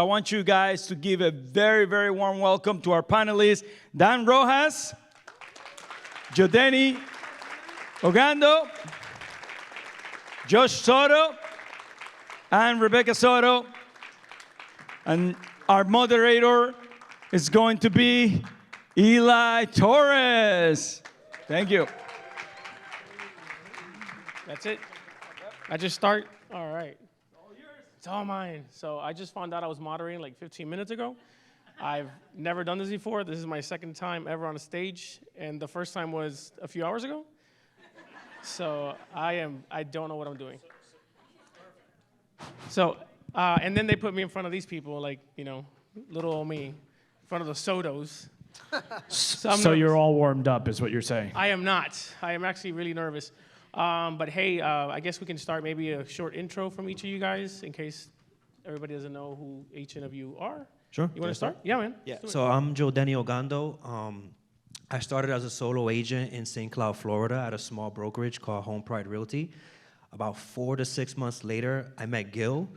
I want you guys to give a very, very warm welcome to our panelists, Dan Rojas, Jodenny Ogando, Josh Soto, and Rebecca Soto. And our moderator is going to be Eli Torres. Thank you. That's it? I just start? All right. It's all mine. So I just found out I was moderating like 15 minutes ago. I've never done this before. This is my second time ever on a stage, and the first time was a few hours ago. So I don't know what I'm doing. So, and then they put me in front of these people, like, you know, little old me, in front of the Sotos. So you're all warmed up, is what you're saying? I am not. I am actually really nervous. But hey, I guess we can start maybe a short intro from each of you guys in case everybody doesn't know who each of you are. Sure. You want to start? Yeah, man. Yeah. So I'm Jodenny Ogando. I started as a solo agent in St. Cloud, Florida at a small brokerage called Home Pride Realty. About 4 to 6 months later, I met Gil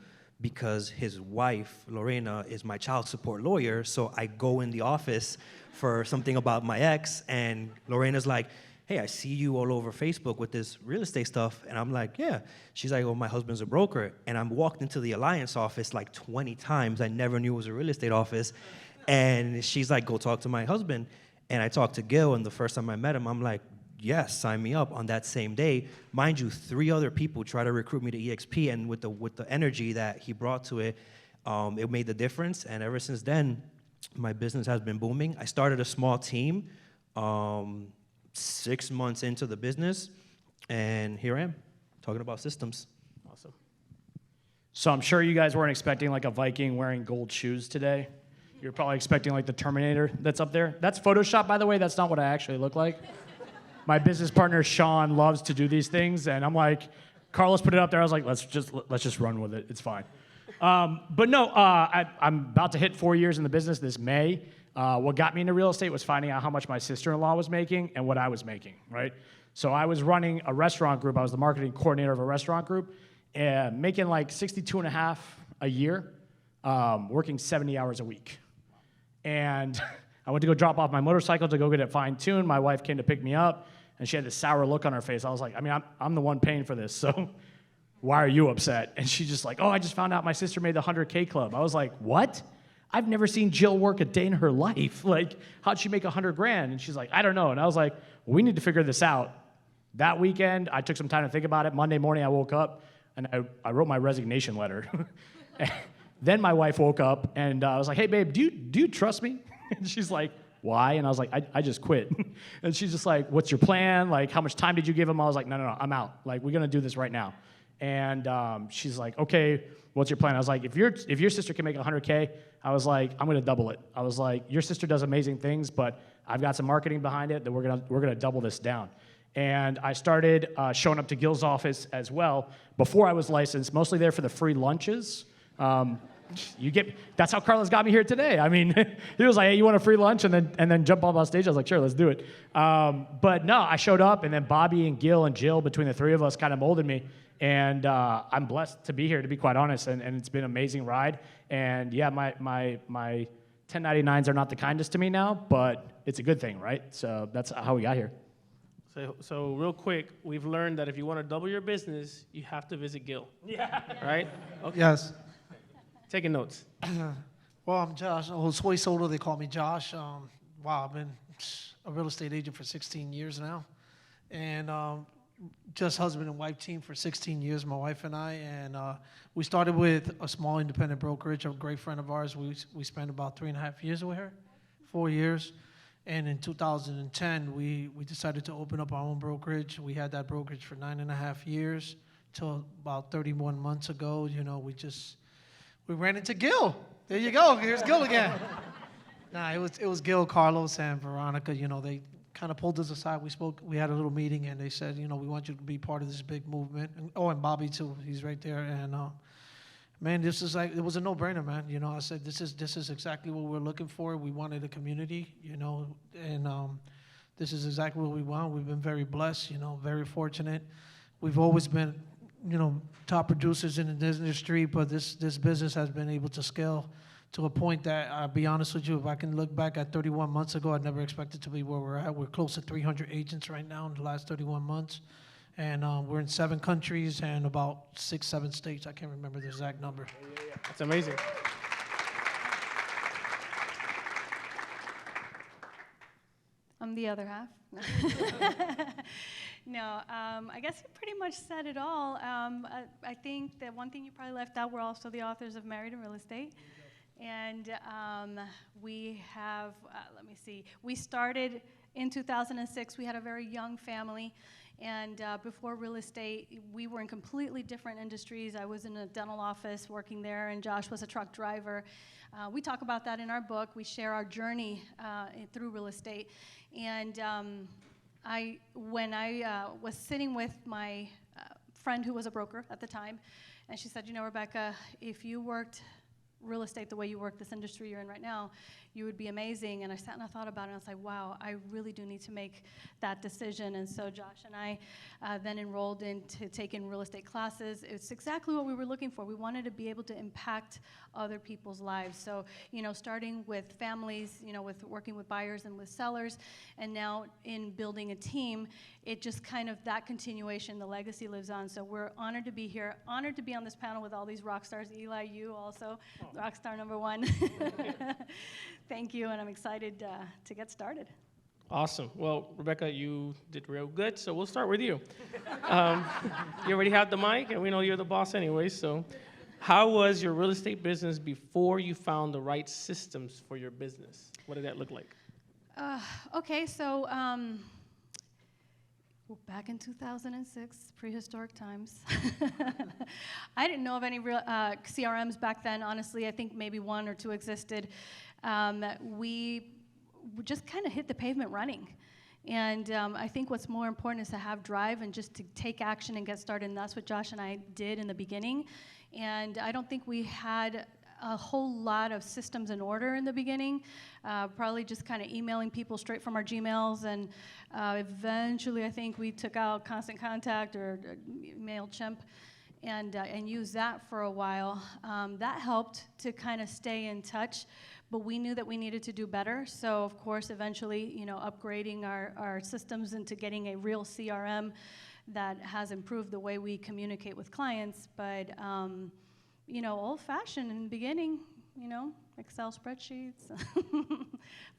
because his wife, Lorena, is my child support lawyer. So I go in the office for something about my ex, and Lorena's like, hey, I see you all over Facebook with this real estate stuff. And I'm like, yeah. She's like, oh, my husband's a broker. And I'm walked into the Alliance office like 20 times. I never knew it was a real estate office. And she's like, go talk to my husband. And I talked to Gil, and the first time I met him, I'm like, yes, sign me up on that same day. Mind you, 3 other people tried to recruit me to EXP, and with the energy that he brought to it, it made the difference. And ever since then, my business has been booming. I started a small team 6 months into the business, and here I am, talking about systems. Awesome. So I'm sure you guys weren't expecting like a Viking wearing gold shoes today. You're probably expecting like the Terminator that's up there. That's Photoshop, by the way. That's not what I actually look like. My business partner, Sean, loves to do these things, and I'm like, Carlos put it up there. I was like, let's just run with it. It's fine. But no, I'm about to hit 4 years in the business this May. What got me into real estate was finding out how much my sister-in-law was making and what I was making, right? So I was running a restaurant group. I was the marketing coordinator of a restaurant group, making like 62.5 a year, working 70 hours a week. And I went to go drop off my motorcycle to go get it fine-tuned. My wife came to pick me up, and she had this sour look on her face. I was like, I mean, I'm the one paying for this, so why are you upset? And she's just like, oh, I just found out my sister made the 100K club. I was like, what? I've never seen Jill work a day in her life. Like, how'd she make $100,000? And she's like, I don't know. And I was like, well, we need to figure this out. That weekend, I took some time to think about it. Monday morning, I woke up, and I wrote my resignation letter. Then my wife woke up, and I was like, hey, babe, do you trust me? And she's like, why? And I was like, I just quit. And she's just like, what's your plan? Like, how much time did you give him? I was like, no, I'm out. Like, we're going to do this right now. And she's like, okay, what's your plan? I was like, if your sister can make 100K, I was like, I'm going to double it. I was like, your sister does amazing things, but I've got some marketing behind it that we're gonna double this down. And I started showing up to Gil's office as well before I was licensed, mostly there for the free lunches. That's how Carlos got me here today. I mean, he was like, hey, you want a free lunch? And then jump up on stage. I was like, sure, let's do it. But no, I showed up, and then Bobby and Gil and Jill, between the 3 of us, kind of molded me. And I'm blessed to be here, to be quite honest, and it's been an amazing ride. And yeah, my 1099s are not the kindest to me now, but it's a good thing, right? So that's how we got here. So real quick, we've learned that if you want to double your business, you have to visit Gil. Yeah. Right? Okay. Yes. Taking notes. Well, I'm Josh. Josue Soto, they call me Josh. Wow, I've been a real estate agent for 16 years now. And just husband and wife team for 16 years, my wife and I. And we started with a small independent brokerage, a great friend of ours. We spent about 3.5 years with her, 4 years. And in 2010, we decided to open up our own brokerage. We had that brokerage for 9.5 years till about 31 months ago. You know, we ran into Gil. There you go. Here's Gil again. Nah, it was Gil, Carlos, and Veronica. You know, they kind of pulled us aside. We had a little meeting, and they said, you know, we want you to be part of this big movement. And Bobby too. He's right there. And man, it was a no-brainer, man. You know, I said, this is exactly what we're looking for. We wanted a community, you know, and this is exactly what we want. We've been very blessed, you know, very fortunate. We've always been, you know, top producers in this industry, but this business has been able to scale to a point that, I'll be honest with you, if I can look back at 31 months ago, I never expected to be where we're at. We're close to 300 agents right now in the last 31 months. And we're in 7 countries and about 6, 7 states. I can't remember the exact number. That's amazing. I'm the other half. No, I guess you pretty much said it all. I think that one thing you probably left out, we're also the authors of Married in Real Estate. And we have, let me see, we started in 2006. We had a very young family. And before real estate, we were in completely different industries. I was in a dental office working there, and Josh was a truck driver. We talk about that in our book. We share our journey through real estate. And when I was sitting with my friend who was a broker at the time, and she said, you know, Rebecca, if you worked real estate the way you work this industry you're in right now, you would be amazing. And I sat and I thought about it, and I was like, wow, I really do need to make that decision. And so Josh and I then enrolled into taking real estate classes. It's exactly what we were looking for. We wanted to be able to impact other people's lives. So, you know, starting with families, you know, with working with buyers and with sellers, and now in building a team, it just kind of, that continuation, the legacy lives on. So we're honored to be here, honored to be on this panel with all these rock stars. Eli, you also, rock star number 1. Thank you, and I'm excited to get started. Awesome. Well, Rebecca, you did real good, so we'll start with you. You already have the mic, and we know you're the boss anyway, so how was your real estate business before you found the right systems for your business? What did that look like? Okay, so back in 2006, prehistoric times, I didn't know of any real CRMs back then. Honestly, I think maybe 1 or 2 existed. We just kind of hit the pavement running. And I think what's more important is to have drive and just to take action and get started. And that's what Josh and I did in the beginning. And I don't think we had a whole lot of systems in order in the beginning, probably just kind of emailing people straight from our Gmails, and eventually I think we took out Constant Contact or MailChimp and used that for a while. That helped to kind of stay in touch, but we knew that we needed to do better. So of course, eventually, you know, upgrading our systems into getting a real CRM that has improved the way we communicate with clients. But you know, old-fashioned in the beginning, you know, Excel spreadsheets,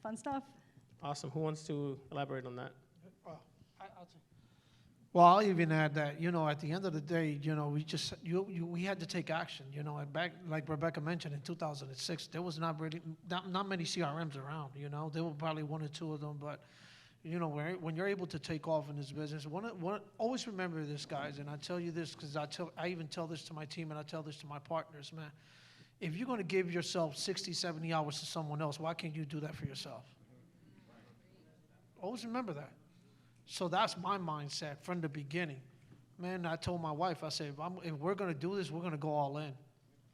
fun stuff. Awesome. Who wants to elaborate on that? Well, I'll even add that, you know, at the end of the day, you know, we had to take action. You know, back, like Rebecca mentioned, in 2006, there was not many CRMs around. You know, there were probably 1 or 2 of them, but you know, when you're able to take off in this business, always remember this, guys, and I tell you this because I even tell this to my team and I tell this to my partners, man. If you're going to give yourself 60, 70 hours to someone else, why can't you do that for yourself? Always remember that. So that's my mindset from the beginning. Man, I told my wife, I said, if we're going to do this, we're going to go all in.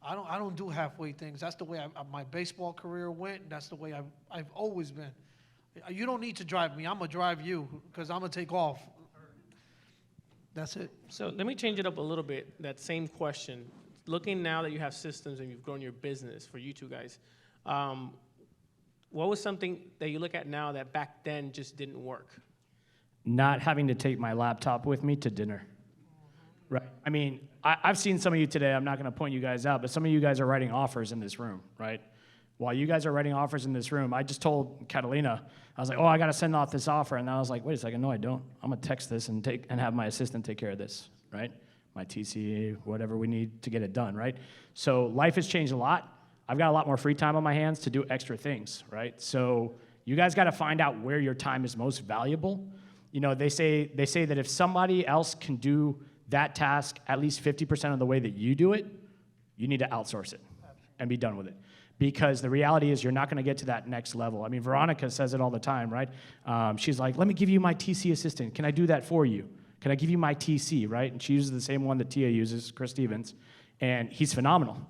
I don't do halfway things. That's the way my baseball career went. That's the way I've always been. You don't need to drive me. I'm going to drive you because I'm going to take off. That's it. So let me change it up a little bit, that same question. Looking now that you have systems and you've grown your business, for you two guys, what was something that you look at now that back then just didn't work? Not having to take my laptop with me to dinner. Right. I mean, I've seen some of you today. I'm not going to point you guys out, but some of you guys are writing offers in this room, right? While you guys are writing offers in this room, I just told Catalina, I was like, oh, I got to send off this offer. And then I was like, wait a second, no, I don't. I'm going to text this and have my assistant take care of this, right? My TCA, whatever we need to get it done, right? So life has changed a lot. I've got a lot more free time on my hands to do extra things, right? So you guys got to find out where your time is most valuable. You know, they say that if somebody else can do that task at least 50% of the way that you do it, you need to outsource it and be done with it. Because the reality is you're not going to get to that next level. I mean, Veronica says it all the time, right? She's like, let me give you my TC assistant. Can I do that for you? Can I give you my TC, right? And she uses the same one that Tia uses, Chris Stevens, and he's phenomenal.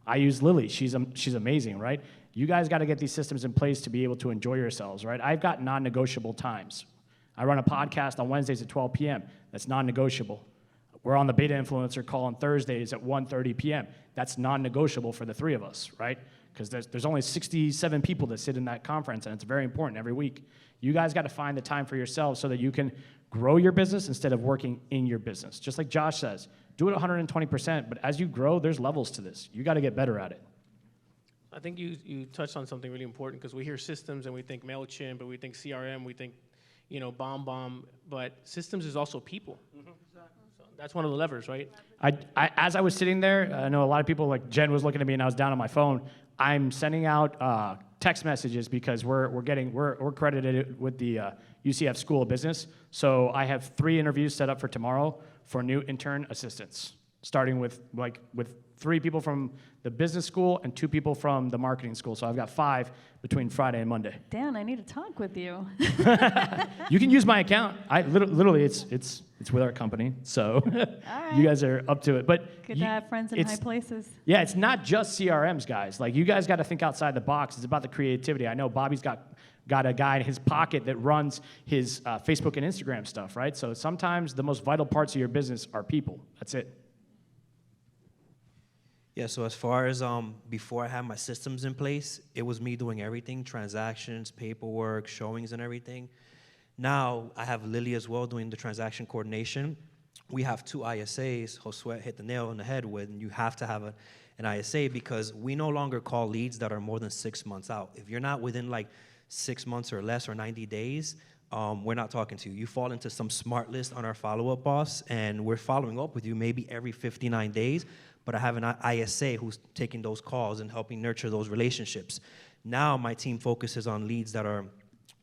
I use Lily. She's amazing, right? You guys got to get these systems in place to be able to enjoy yourselves, right? I've got non-negotiable times. I run a podcast on Wednesdays at 12 p.m. That's non-negotiable. We're on the Beta Influencer call on Thursdays at 1:30 p.m. That's non-negotiable for the 3 of us, right? because there's only 67 people that sit in that conference, and it's very important every week. You guys got to find the time for yourselves so that you can grow your business instead of working in your business. Just like Josh says, do it 120%, but as you grow, there's levels to this. You got to get better at it. I think you touched on something really important because we hear systems and we think MailChimp, but we think CRM, we think, BombBomb, but systems is also people. So that's one of the levers, right? As I was sitting there, I know a lot of people, like Jen was looking at me and I was down on my phone. I'm sending out text messages because we're credited with the UCF School of Business. So I have 3 interviews set up for tomorrow for new intern assistants, starting with 3 people from the business school and 2 people from the marketing school. So I've got 5 between Friday and Monday. Dan, I need to talk with you. You can use my account. I literally, it's with our company, so you guys are up to it. But Good to have friends in high places. Yeah, it's not just CRMs, guys. Like, you guys got to think outside the box. It's about the creativity. I know Bobby's got a guy in his pocket that runs his Facebook and Instagram stuff, right? So sometimes the most vital parts of your business are people. That's it. Yeah, so as far as before I had my systems in place, it was me doing everything, transactions, paperwork, showings, and everything. Now I have Lily as well doing the transaction coordination. We have 2 ISAs. Josue hit the nail on the head with, and you have to have an ISA because we no longer call leads that are more than 6 months out. If you're not within like 6 months or less or 90 days, we're not talking to you. You fall into some smart list on our follow-up boss, and we're following up with you maybe every 59 days. But I have an ISA who's taking those calls and helping nurture those relationships. Now my team focuses on leads that are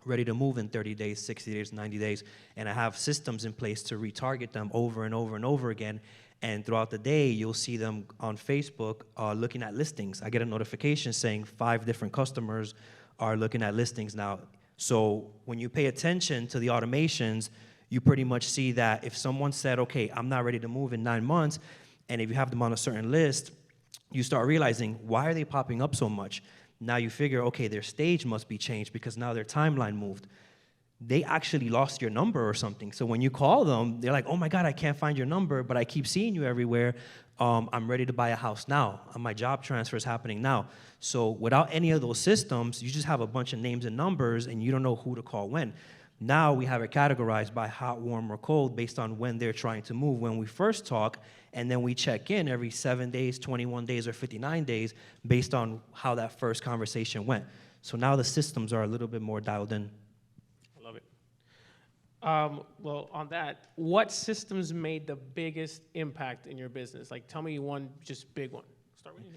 ready to move in 30 days, 60 days, 90 days, and I have systems in place to retarget them over and over and over again. And throughout the day, you'll see them on Facebook looking at listings. I get a notification saying 5 different customers are looking at listings now. So when you pay attention to the automations, you pretty much see that if someone said, okay, I'm not ready to move in 9 months, and if you have them on a certain list, you start realizing, why are they popping up so much? Now you figure, okay, their stage must be changed because now their timeline moved. They actually lost your number or something. So when you call them, they're like, oh my God, I can't find your number, but I keep seeing you everywhere. I'm ready to buy a house now. My job transfer is happening now. So without any of those systems, you just have a bunch of names and numbers and you don't know who to call when. Now we have it categorized by hot, warm, or cold based on when they're trying to move. When we first talk, and then we check in every 7 days, 21 days, or 59 days based on how that first conversation went. So now the systems are a little bit more dialed in. I love it. Well, on that, what systems made the biggest impact in your business? Like, tell me one just big one. Start with you.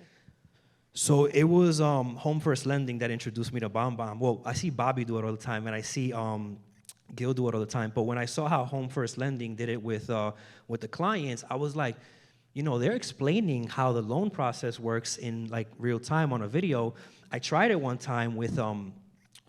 So it was Home First Lending that introduced me to BombBomb. Well, I see Bobby do it all the time, and I see Gil do it all the time. But when I saw how Home First Lending did it with the clients, I was like, they're explaining how the loan process works in like real time on a video. I tried it one time with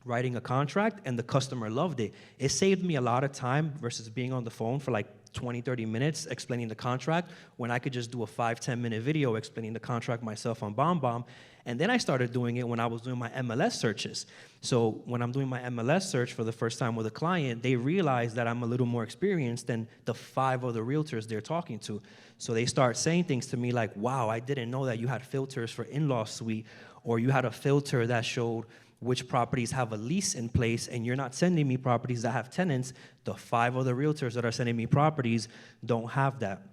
writing a contract, and the customer loved it. It saved me a lot of time versus being on the phone for like 20, 30 minutes explaining the contract when I could just do a 5-10 minute video explaining the contract myself on BombBomb. And then I started doing it when I was doing my MLS searches. So when I'm doing my MLS search for the first time with a client, they realize that I'm a little more experienced than the 5 other realtors they're talking to. So they start saying things to me like, wow, I didn't know that you had filters for in-law suite, or you had a filter that showed which properties have a lease in place, and you're not sending me properties that have tenants. The 5 other realtors that are sending me properties don't have that.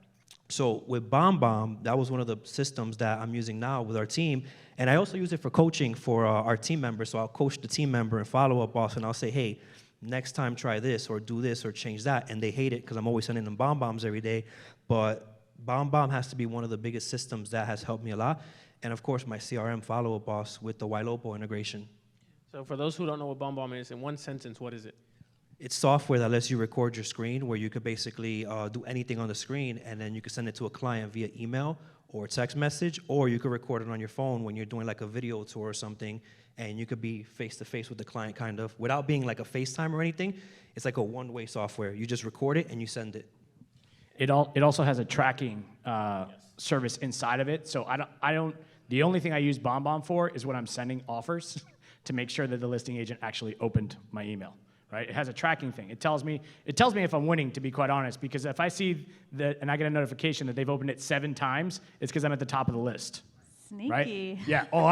So with BombBomb, that was one of the systems that I'm using now with our team. And I also use it for coaching for our team members. So I'll coach the team member and follow up boss, and I'll say, hey, next time try this or do this or change that. And they hate it because I'm always sending them BombBombs every day. But BombBomb has to be one of the biggest systems that has helped me a lot. And of course, my CRM follow up boss with the Ylopo integration. So for those who don't know what BombBomb is, in one sentence, what is it? It's software that lets you record your screen, where you could basically do anything on the screen, and then you could send it to a client via email or text message, or you could record it on your phone when you're doing like a video tour or something, and you could be face-to-face with the client kind of, without being like a FaceTime or anything. It's like a one-way software. You just record it and you send it. It also has a tracking service inside of it. So I don't. The only thing I use BombBomb for is when I'm sending offers to make sure that the listing agent actually opened my email. Right? It has a tracking thing. It tells me if I'm winning, to be quite honest, because if I see that and I get a notification that they've opened it 7 times, it's because I'm at the top of the list. right? Sneaky. Yeah. Oh,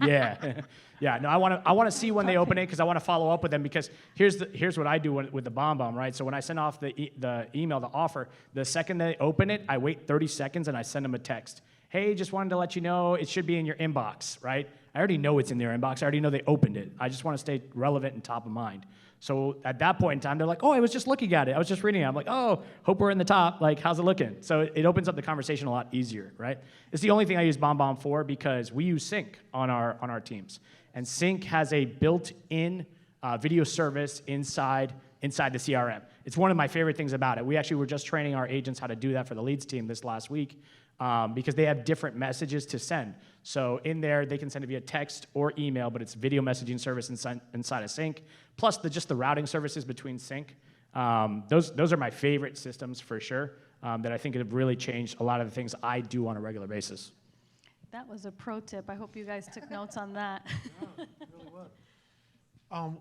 yeah. Yeah. No, I want to see when they open it because I want to follow up with them because here's what I do with the BombBomb, right? So when I send off the email, the offer, the second they open it, I wait 30 seconds and I send them a text. Hey, just wanted to let you know it should be in your inbox, right? I already know it's in their inbox. I already know they opened it. I just want to stay relevant and top of mind. So at that point in time, they're like, oh, I was just looking at it. I was just reading it. I'm like, oh, hope we're in the top. Like, how's it looking? So it opens up the conversation a lot easier, right? It's the only thing I use BombBomb for because we use Sync on our teams. And Sync has a built-in video service inside the CRM. It's one of my favorite things about it. We actually were just training our agents how to do that for the leads team this last week because they have different messages to send. So in there, they can send it via text or email, but it's video messaging service inside of Sync, plus just the routing services between Sync. Those are my favorite systems for sure that I think have really changed a lot of the things I do on a regular basis. That was a pro tip. I hope you guys took notes on that.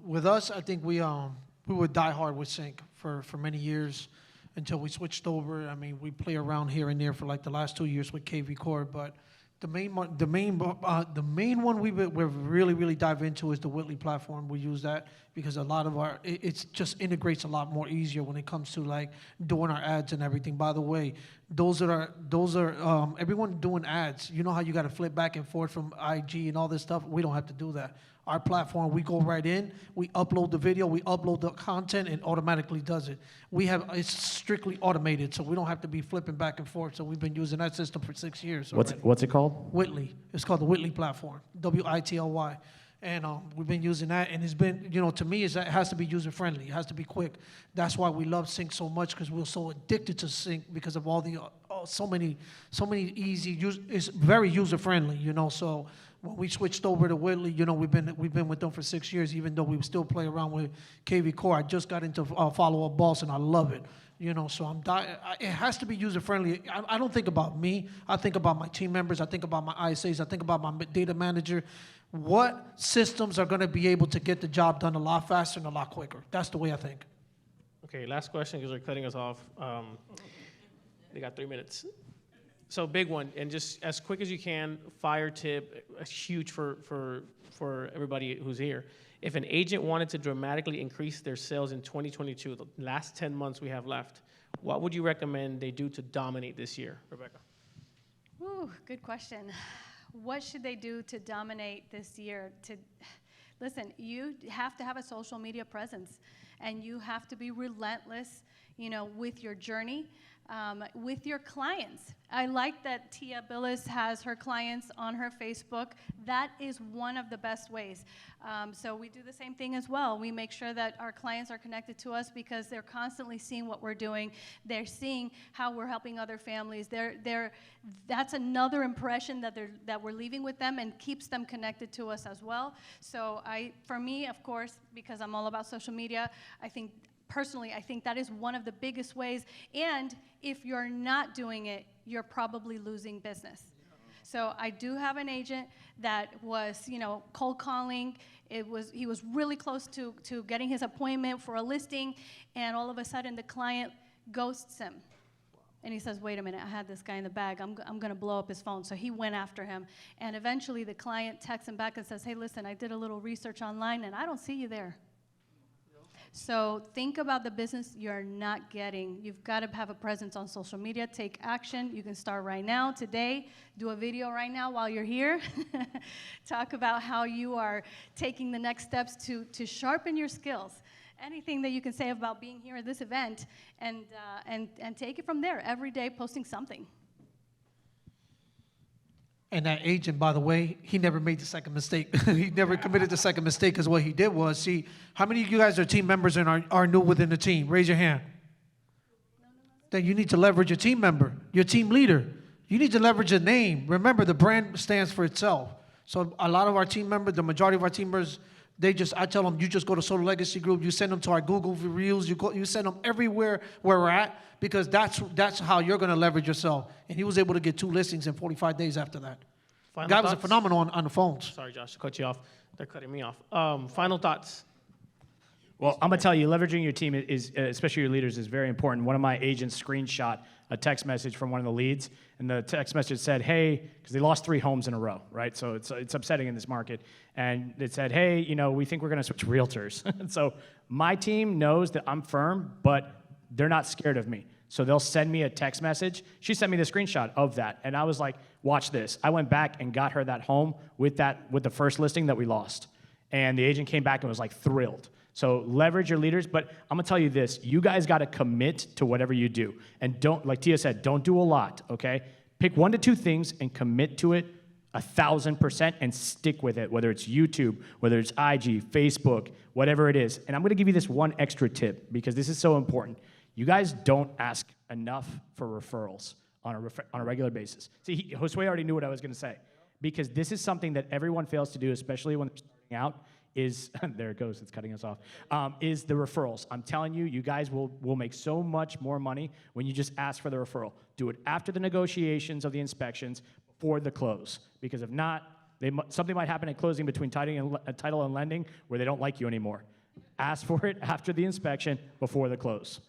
With us, I think we were diehard with Sync for many years until we switched over. I mean, we play around here and there for like the last 2 years with KV Core, but the main one we're really dive into is the Whitley platform. We use that because a lot of it just integrates a lot more easier when it comes to like doing our ads and everything. By the way, those are everyone doing ads. You know how you got to flip back and forth from IG and all this stuff. We don't have to do that. Our platform, we go right in, we upload the video, we upload the content, and automatically does it. It's strictly automated, so we don't have to be flipping back and forth. So we've been using that system for 6 years already. What's it called? Whitley. It's called the Whitley platform, WITLY. And we've been using that, and it's been, to me, it has to be user-friendly. It has to be quick. That's why we love Sync so much, because we're so addicted to Sync because of all the, so many easy, it's very user-friendly, So when we switched over to Whitley, we've been with them for 6 years, even though we still play around with KV Core. I just got into Follow-Up Boss, and I love it. So it has to be user-friendly. I don't think about me. I think about my team members. I think about my ISAs. I think about my data manager. What systems are going to be able to get the job done a lot faster and a lot quicker? That's the way I think. Okay, last question because they're cutting us off. They got 3 minutes. So big one, and just as quick as you can, fire tip, huge for everybody who's here. If an agent wanted to dramatically increase their sales in 2022, the last 10 months we have left, what would you recommend they do to dominate this year, Rebecca? Ooh, good question. What should they do to dominate this year? Listen, you have to have a social media presence, and you have to be relentless, with your journey. With your clients. I like that Tia Billis has her clients on her Facebook. That is one of the best ways. So we do the same thing as well. We make sure that our clients are connected to us because they're constantly seeing what we're doing. They're seeing how we're helping other families. That's another impression that we're leaving with them and keeps them connected to us as well. So for me, of course, because I'm all about social media, Personally, I think that is one of the biggest ways, and if you're not doing it, you're probably losing business. So I do have an agent that was, cold calling. He was really close to getting his appointment for a listing, and all of a sudden the client ghosts him. And he says, wait a minute, I had this guy in the bag. I'm going to blow up his phone. So he went after him. And eventually the client texts him back and says, hey, listen, I did a little research online, and I don't see you there. So think about the business you're not getting. You've got to have a presence on social media. Take action. You can start right now, today. Do a video right now while you're here. Talk about how you are taking the next steps to sharpen your skills. Anything that you can say about being here at this event, and take it from there. Every day posting something. And that agent, by the way, he never made the second mistake. He never committed the second mistake, because what he did was, see, how many of you guys are team members and are new within the team? Raise your hand. Then you need to leverage your team member, your team leader. You need to leverage a name. Remember, the brand stands for itself. So a lot of our team members, the majority of our team members, I tell them, you just go to Soto Legacy Group, you send them to our Google Reels, you send them everywhere where we're at, because that's how you're going to leverage yourself. And he was able to get 2 listings in 45 days after that. Final Guy was a thoughts? phenomenon on the phones. Sorry, Josh, to cut you off. They're cutting me off. Final thoughts. Well, I'm going to tell you, leveraging your team, is, especially your leaders, is very important. One of my agents screenshot a text message from one of the leads, and the text message said, hey, because they lost 3 homes in a row, right? So it's upsetting in this market. And it said, hey, you know, we think we're going to switch realtors. And so my team knows that I'm firm, but they're not scared of me. So they'll send me a text message. She sent me the screenshot of that, and I was like, watch this. I went back and got her that home with the first listing that we lost. And the agent came back and was like thrilled. So leverage your leaders, but I'm gonna tell you this, you guys gotta commit to whatever you do. And don't, like Tia said, don't do a lot, okay? Pick 1 to 2 things and commit to it 1,000% and stick with it, whether it's YouTube, whether it's IG, Facebook, whatever it is. And I'm gonna give you this one extra tip because this is so important. You guys don't ask enough for referrals on a regular basis. See, Josue already knew what I was gonna say because this is something that everyone fails to do, especially when they're starting out, is, there it goes, it's cutting us off, is the referrals. I'm telling you, you guys will make so much more money when you just ask for the referral. Do it after the negotiations of the inspections, before the close. Because if not, something might happen at closing between title and lending where they don't like you anymore. Ask for it after the inspection, before the close.